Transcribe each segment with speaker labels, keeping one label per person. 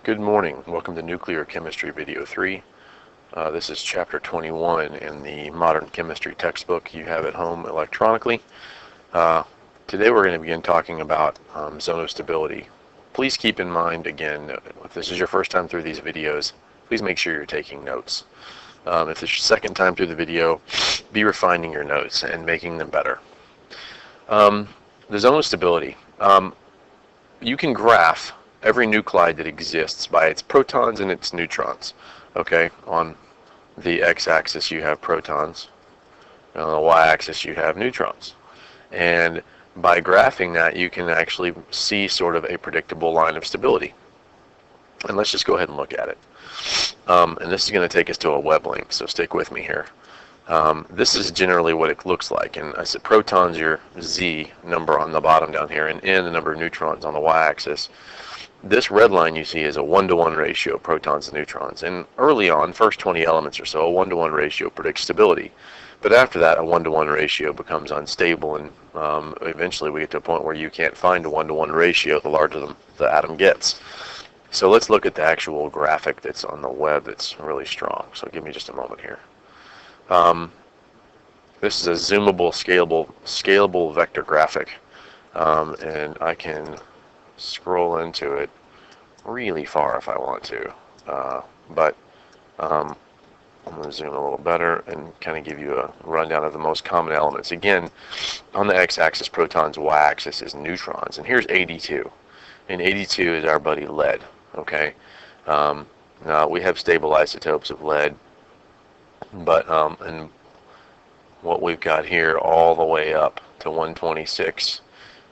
Speaker 1: Good morning. Welcome to Nuclear Chemistry Video 3. This is Chapter 21 in the Modern Chemistry textbook you have at home electronically. Today we're going to begin talking about zonostability. Please keep in mind, again, if this is your first time through these videos, please make sure you're taking notes. If it's your second time through the video, be refining your notes and making them better. The zonostability. You can graph every nuclide that exists by its protons and its neutrons. Okay, on the x-axis you have protons, and on the y-axis you have neutrons. And by graphing that, you can actually see sort of a predictable line of stability. And let's just go ahead and look at it. And this is going to take us to a web link, so stick with me here. This is generally what it looks like. And I said protons, your Z number on the bottom down here, and N, the number of neutrons on the y-axis. This red line you see is a 1-to-1 ratio of protons and neutrons. And early on, first 20 elements or so, a 1-to-1 ratio predicts stability. But after that, a 1-to-1 ratio becomes unstable, and eventually we get to a point where you can't find a 1-to-1 ratio the larger the atom gets. So let's look at the actual graphic that's on the web that's really strong. So give me just a moment here. This is a zoomable, scalable vector graphic, and I can scroll into it really far if I want to, but I'm going to zoom a little better and kind of give you a rundown of the most common elements. Again, on the x-axis protons, y-axis is neutrons, and here's 82, and 82 is our buddy lead. Okay, now we have stable isotopes of lead, but and what we've got here all the way up to 126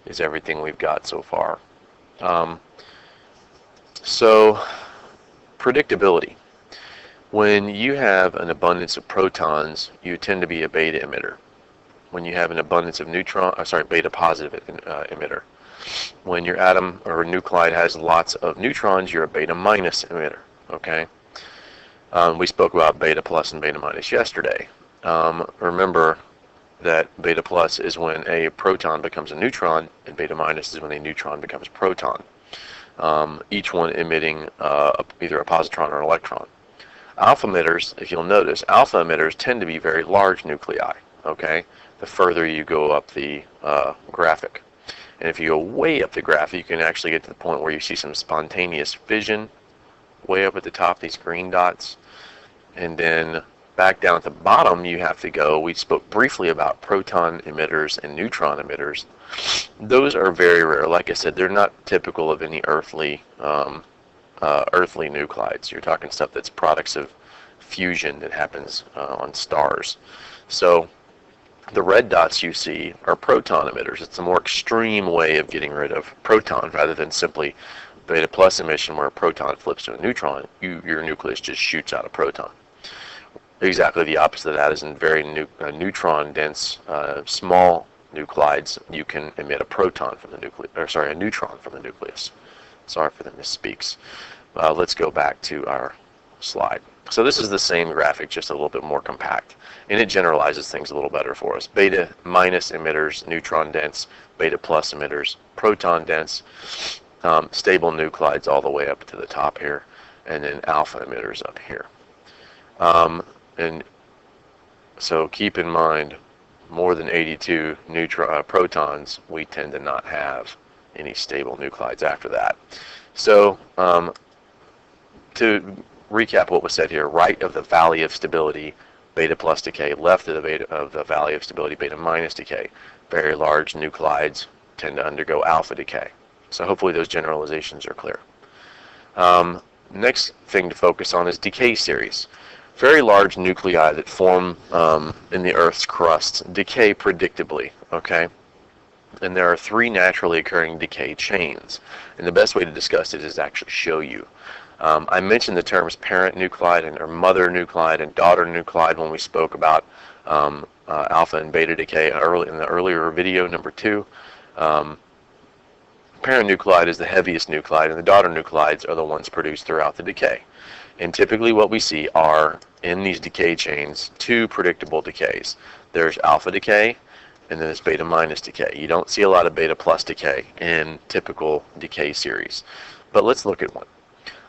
Speaker 1: is everything we've got so far. So predictability. When you have an abundance of protons, you tend to be a beta emitter. When you have an abundance of beta positive emitter. When your atom or nuclide has lots of neutrons, you're a beta minus emitter. Okay. We spoke about beta plus and beta minus yesterday. Remember that beta plus is when a proton becomes a neutron, and beta minus is when a neutron becomes a proton. Each one emitting either a positron or an electron. Alpha emitters, if you'll notice, alpha emitters tend to be very large nuclei. Okay, the further you go up the graphic, and if you go way up the graphic, you can actually get to the point where you see some spontaneous fission, way up at the top, these green dots, and then back down at the bottom, you have to go. We spoke briefly about proton emitters and neutron emitters. Those are very rare. Like I said, they're not typical of any earthly nuclides. You're talking stuff that's products of fusion that happens on stars. So the red dots you see are proton emitters. It's a more extreme way of getting rid of proton rather than simply beta plus emission where a proton flips to a neutron. Your nucleus just shoots out a proton. Exactly the opposite of that is in very neutron-dense, small nuclides. You can emit a proton from the nucleus, or sorry, a neutron from the nucleus. Sorry for the misspeaks. Let's go back to our slide. So this is the same graphic, just a little bit more compact, and it generalizes things a little better for us. Beta minus emitters, neutron-dense. Beta plus emitters, proton-dense. Stable nuclides all the way up to the top here, and then alpha emitters up here. And so keep in mind, more than 82 protons, we tend to not have any stable nuclides after that. So to recap what was said here, right of the valley of stability, beta plus decay, left of the valley of stability, beta minus decay. Very large nuclides tend to undergo alpha decay. So hopefully those generalizations are clear. Next thing to focus on is decay series. Very large nuclei that form in the Earth's crust decay predictably, okay? And there are 3 naturally occurring decay chains. And the best way to discuss it is to actually show you. I mentioned the terms parent nuclide or mother nuclide and daughter nuclide when we spoke about alpha and beta decay in the earlier video, number 2. Parent nuclide is the heaviest nuclide, and the daughter nuclides are the ones produced throughout the decay. And typically what we see are, in these decay chains, 2 predictable decays. There's alpha decay, and then there's beta minus decay. You don't see a lot of beta plus decay in typical decay series. But let's look at one.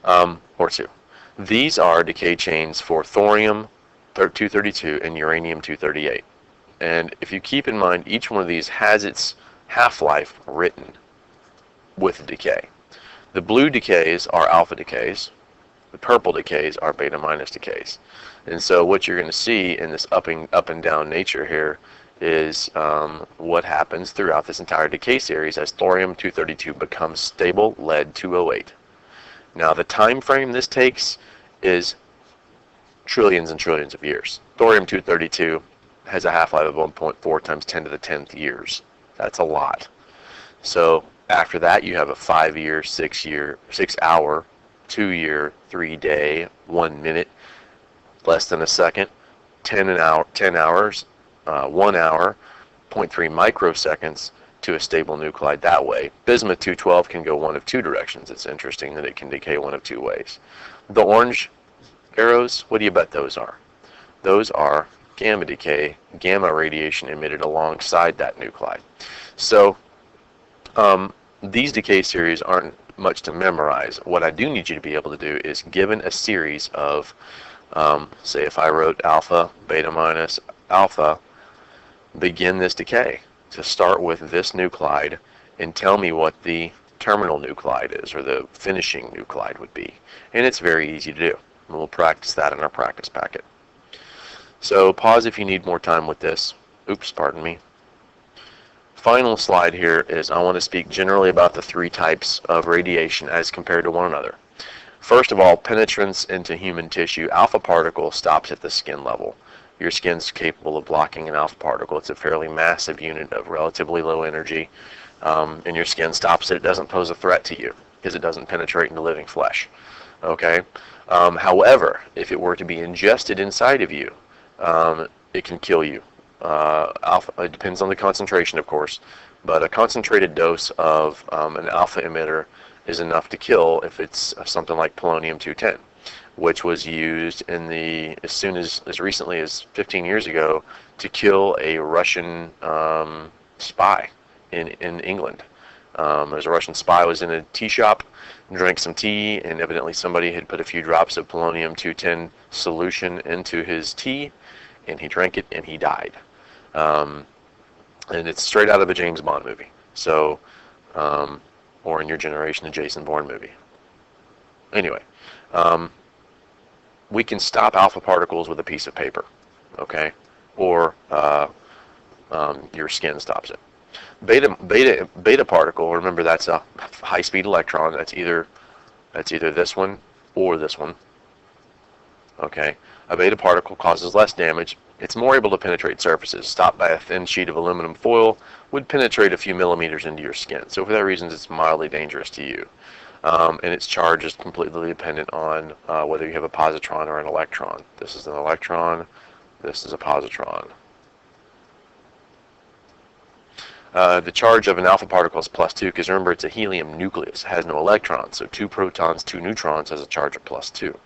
Speaker 1: or 2. These are decay chains for thorium 232 and uranium 238. And if you keep in mind, each one of these has its half-life written with decay. The blue decays are alpha decays. The purple decays are beta minus decays. And so what you're going to see in this up and down nature here is what happens throughout this entire decay series as thorium 232 becomes stable lead 208. Now the time frame this takes is trillions and trillions of years. Thorium 232 has a half-life of 1.4 times 10 to the 10th years. That's a lot. So after that you have a 5-year, 6-year, 6-hour, 2-year, 3-day, 1 minute, less than a second, 10 hours, 1 hour, 0.3 microseconds to a stable nuclide that way. Bismuth 212 can go one of 2 directions. It's interesting that it can decay one of 2 ways. The orange arrows, what do you bet those are? Those are gamma decay, gamma radiation emitted alongside that nuclide. So these decay series aren't much to memorize. What I do need you to be able to do is, given a series of, say if I wrote alpha, beta minus, alpha, begin this decay. To start with this nuclide and tell me what the terminal nuclide is, or the finishing nuclide would be. And it's very easy to do. We'll practice that in our practice packet. So pause if you need more time with this. Oops, pardon me. Final slide here is I want to speak generally about the 3 types of radiation as compared to one another. First of all, penetrance into human tissue. Alpha particle stops at the skin level. Your skin's capable of blocking an alpha particle. It's a fairly massive unit of relatively low energy, and your skin stops it. It doesn't pose a threat to you because it doesn't penetrate into living flesh. Okay. However, if it were to be ingested inside of you, it can kill you. It depends on the concentration, of course, but a concentrated dose of an alpha emitter is enough to kill if it's something like polonium 210, which was used in as recently as 15 years ago to kill a Russian spy in England. There's a Russian spy was in a tea shop, drank some tea, and evidently somebody had put a few drops of polonium 210 solution into his tea, and he drank it and he died. And it's straight out of a James Bond movie. So, or in your generation, a Jason Bourne movie. Anyway, we can stop alpha particles with a piece of paper, okay? Or your skin stops it. Beta particle, remember that's a high-speed electron. That's either this one or this one. Okay, a beta particle causes less damage. It's more able to penetrate surfaces. Stopped by a thin sheet of aluminum foil would penetrate a few millimeters into your skin. So for that reason, it's mildly dangerous to you. And its charge is completely dependent on whether you have a positron or an electron. This is an electron. This is a positron. The charge of an alpha particle is +2 because remember it's a helium nucleus. It has no electrons. So 2 protons, 2 neutrons has a charge of +2.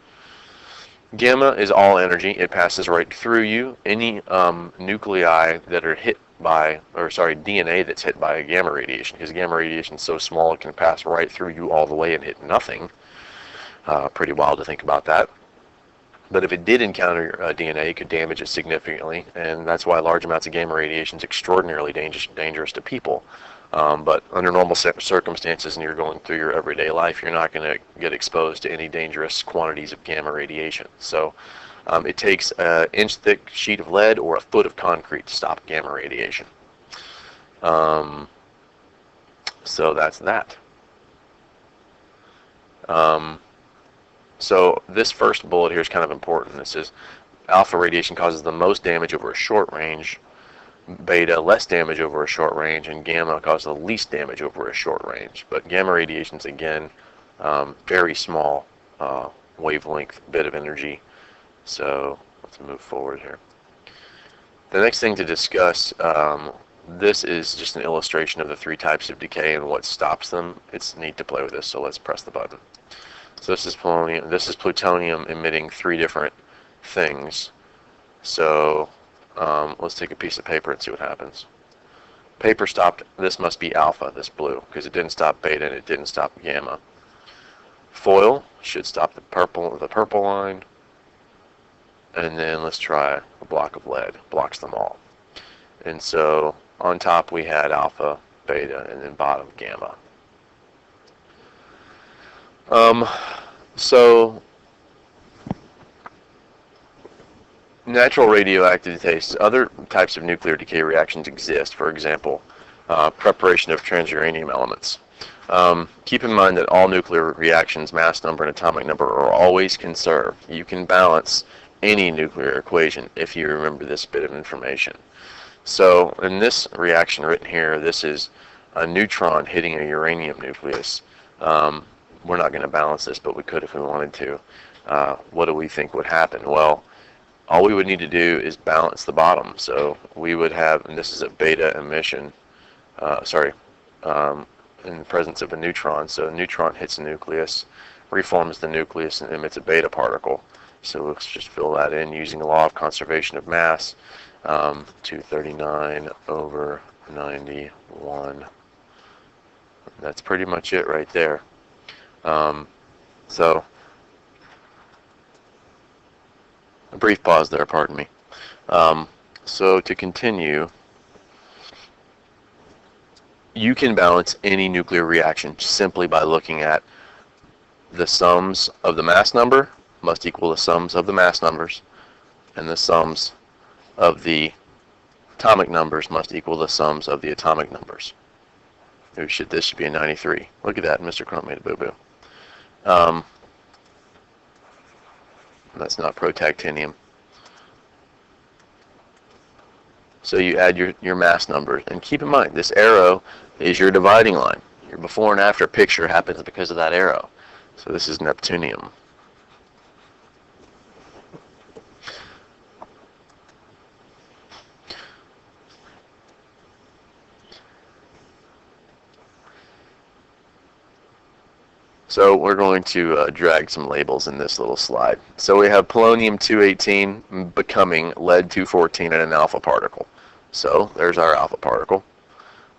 Speaker 1: Gamma is all energy. It passes right through you. Any nuclei that are hit by, DNA that's hit by gamma radiation, because gamma radiation is so small it can pass right through you all the way and hit nothing. Pretty wild to think about that. But if it did encounter DNA, it could damage it significantly, and that's why large amounts of gamma radiation is extraordinarily dangerous to people. But under normal circumstances and you're going through your everyday life, you're not going to get exposed to any dangerous quantities of gamma radiation. So it takes an inch-thick sheet of lead or a foot of concrete to stop gamma radiation. So that's that. So this first bullet here is kind of important. This is alpha radiation causes the most damage over a short range, beta less damage over a short range, and gamma causes the least damage over a short range. But gamma radiation is again very small wavelength bit of energy. So let's move forward here. The next thing to discuss, this is just an illustration of the 3 types of decay and what stops them. It's neat to play with this, so let's press the button. So this is polonium. This is plutonium emitting 3 different things. So let's take a piece of paper and see what happens. Paper stopped. This must be alpha, this blue, because it didn't stop beta and it didn't stop gamma. Foil should stop the purple line. And then let's try a block of lead. Blocks them all. And so on top we had alpha, beta, and then bottom gamma. So natural radioactive decay. Other types of nuclear decay reactions exist. For example, preparation of transuranium elements. Keep in mind that all nuclear reactions, mass number and atomic number, are always conserved. You can balance any nuclear equation if you remember this bit of information. So in this reaction written here, this is a neutron hitting a uranium nucleus. We're not going to balance this, but we could if we wanted to. What do we think would happen? Well, all we would need to do is balance the bottom. So we would have, and this is a beta emission, in the presence of a neutron. So a neutron hits a nucleus, reforms the nucleus, and emits a beta particle. So let's just fill that in using the law of conservation of mass. 239 over 91. That's pretty much it right there. So a brief pause there, pardon me. So to continue, you can balance any nuclear reaction simply by looking at the sums of the mass number must equal the sums of the mass numbers, and the sums of the atomic numbers must equal the sums of the atomic numbers. This should be a 93. Look at that, Mr. Crump made a boo-boo. That's not protactinium. So you add your mass numbers, and keep in mind, this arrow is your dividing line. Your before and after picture happens because of that arrow. So this is neptunium. So we're going to drag some labels in this little slide. So we have polonium-218 becoming lead-214 in an alpha particle. So there's our alpha particle.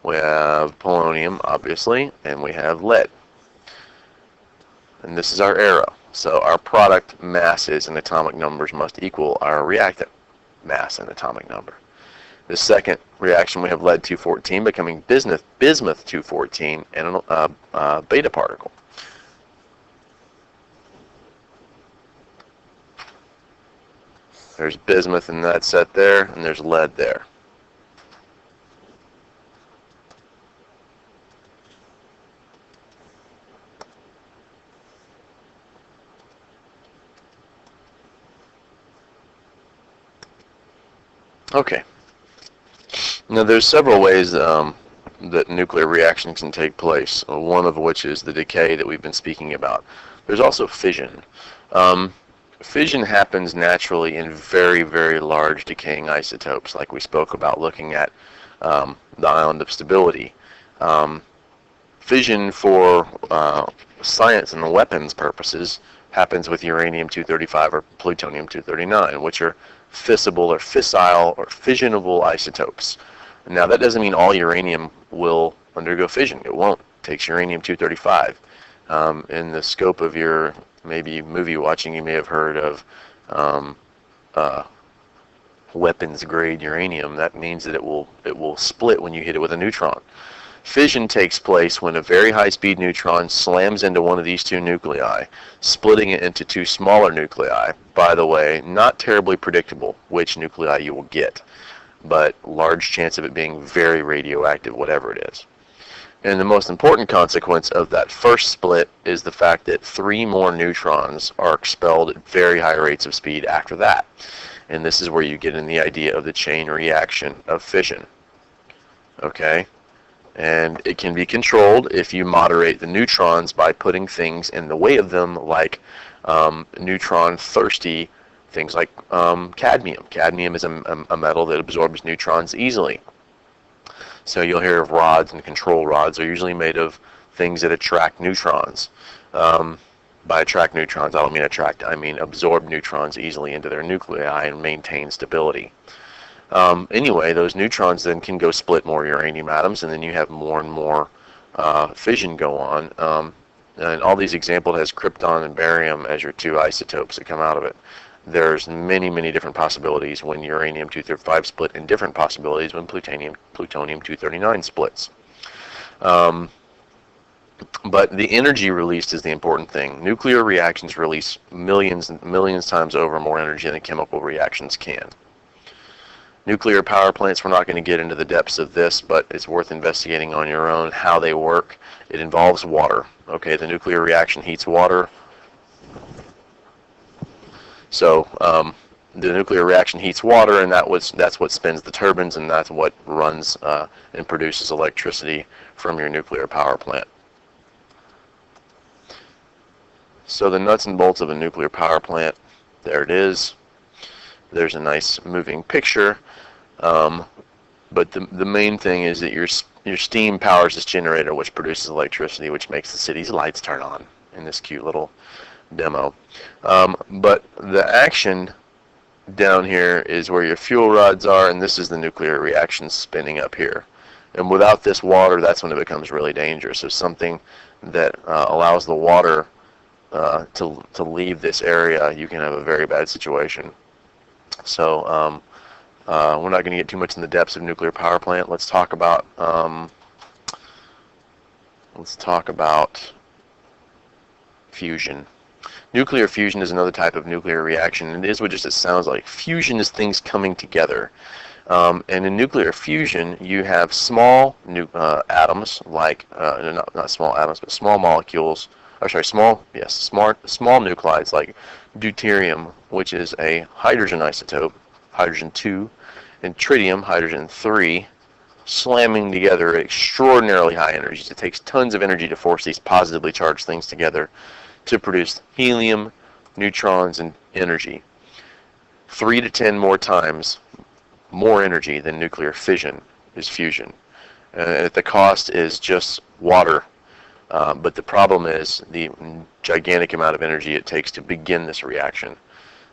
Speaker 1: We have polonium, obviously, and we have lead. And this is our arrow. So our product masses and atomic numbers must equal our reactant mass and atomic number. The second reaction, we have lead-214 becoming bismuth-214 and a beta particle. There's bismuth in that set there, and there's lead there. Okay. Now there's several ways that nuclear reactions can take place, one of which is the decay that we've been speaking about. There's also fission. Fission happens naturally in very, very large decaying isotopes, like we spoke about looking at the island of stability. Fission for science and weapons purposes happens with uranium-235 or plutonium-239, which are fissile or fissionable isotopes. Now that doesn't mean all uranium will undergo fission. It won't. It takes uranium-235. In the scope of your maybe movie watching, you may have heard of weapons grade uranium. That means that it will split when you hit it with a neutron. Fission takes place when a very high-speed neutron slams into one of these two nuclei, splitting it into two smaller nuclei. By the way, not terribly predictable which nuclei you will get, but large chance of it being very radioactive, whatever it is. And the most important consequence of that first split is the fact that 3 more neutrons are expelled at very high rates of speed after that. And this is where you get in the idea of the chain reaction of fission. Okay? And it can be controlled if you moderate the neutrons by putting things in the way of them, like neutron-thirsty things like cadmium. Cadmium is a metal that absorbs neutrons easily. So you'll hear of rods, and control rods are usually made of things that attract neutrons. By attract neutrons, I don't mean attract, I mean absorb neutrons easily into their nuclei and maintain stability. Anyway, those neutrons then can go split more uranium atoms, and then you have more and more fission go on. And all these examples has krypton and barium as your two isotopes that come out of it. There's many, many different possibilities when uranium-235 split, and different possibilities when plutonium-239 splits. But the energy released is the important thing. Nuclear reactions release millions and millions times over more energy than chemical reactions can. Nuclear power plants, we're not going to get into the depths of this, but it's worth investigating on your own how they work. It involves water. Okay, the nuclear reaction heats water. So the nuclear reaction heats water, and that's what spins the turbines, and that's what runs and produces electricity from your nuclear power plant. So the nuts and bolts of a nuclear power plant, there it is. There's a nice moving picture. But the main thing is that your steam powers this generator, which produces electricity, which makes the city's lights turn on in this cute little demo. But the action down here is where your fuel rods are, and this is the nuclear reaction spinning up here. And without this water, that's when it becomes really dangerous. So something that allows the water to leave this area, you can have a very bad situation. So we're not going to get too much in the depths of nuclear power plant. Let's talk about fusion. Nuclear fusion is another type of nuclear reaction, and it is what just it sounds like. Fusion is things coming together. And in nuclear fusion, you have small atoms, like not small atoms, but small molecules. Small nuclides like deuterium, which is a hydrogen isotope, hydrogen-2, and tritium, hydrogen-3, slamming together at extraordinarily high energies. It takes tons of energy to force these positively charged things together to produce helium, neutrons, and energy. 3 to 10 more times more energy than nuclear fission is fusion. The cost is just water. But the problem is the gigantic amount of energy it takes to begin this reaction.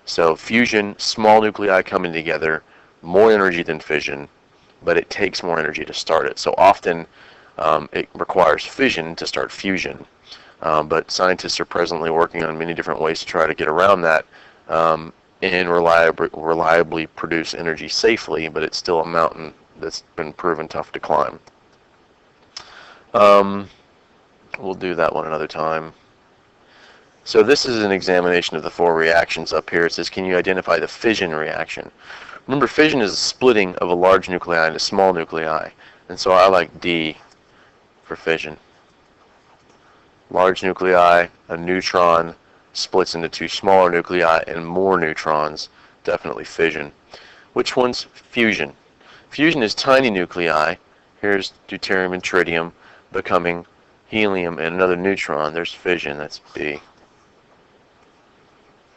Speaker 1: So fusion, small nuclei coming together, more energy than fission, but it takes more energy to start it. So often it requires fission to start fusion. But scientists are presently working on many different ways to try to get around that and reliably produce energy safely, but it's still a mountain that's been proven tough to climb. We'll do that one another time. So this is an examination of the 4 reactions up here. It says, can you identify the fission reaction? Remember, fission is a splitting of a large nuclei into small nuclei. And so I like D for fission. Large nuclei, a neutron splits into 2 smaller nuclei, and more neutrons, definitely fission. Which one's fusion? Fusion is tiny nuclei. Here's deuterium and tritium becoming helium and another neutron. There's fission, that's B.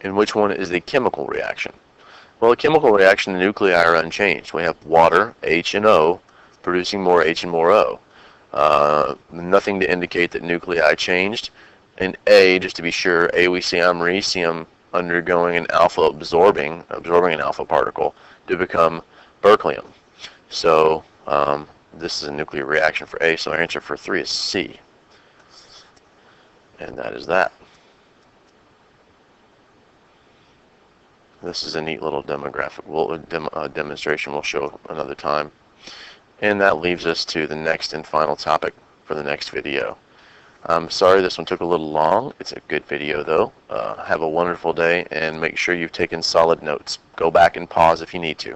Speaker 1: And which one is the chemical reaction? Well, a chemical reaction, the nuclei are unchanged. We have water, H and O, producing more H and more O. Nothing to indicate that nuclei changed. And A, just to be sure, A, we see americium undergoing an alpha absorbing an alpha particle to become berkelium. So this is a nuclear reaction for A, so our answer for 3 is C. And that is that. This is a neat little demonstration we'll show another time. And that leaves us to the next and final topic for the next video. I'm sorry this one took a little long. It's a good video though. Have a wonderful day, and make sure you've taken solid notes. Go back and pause if you need to.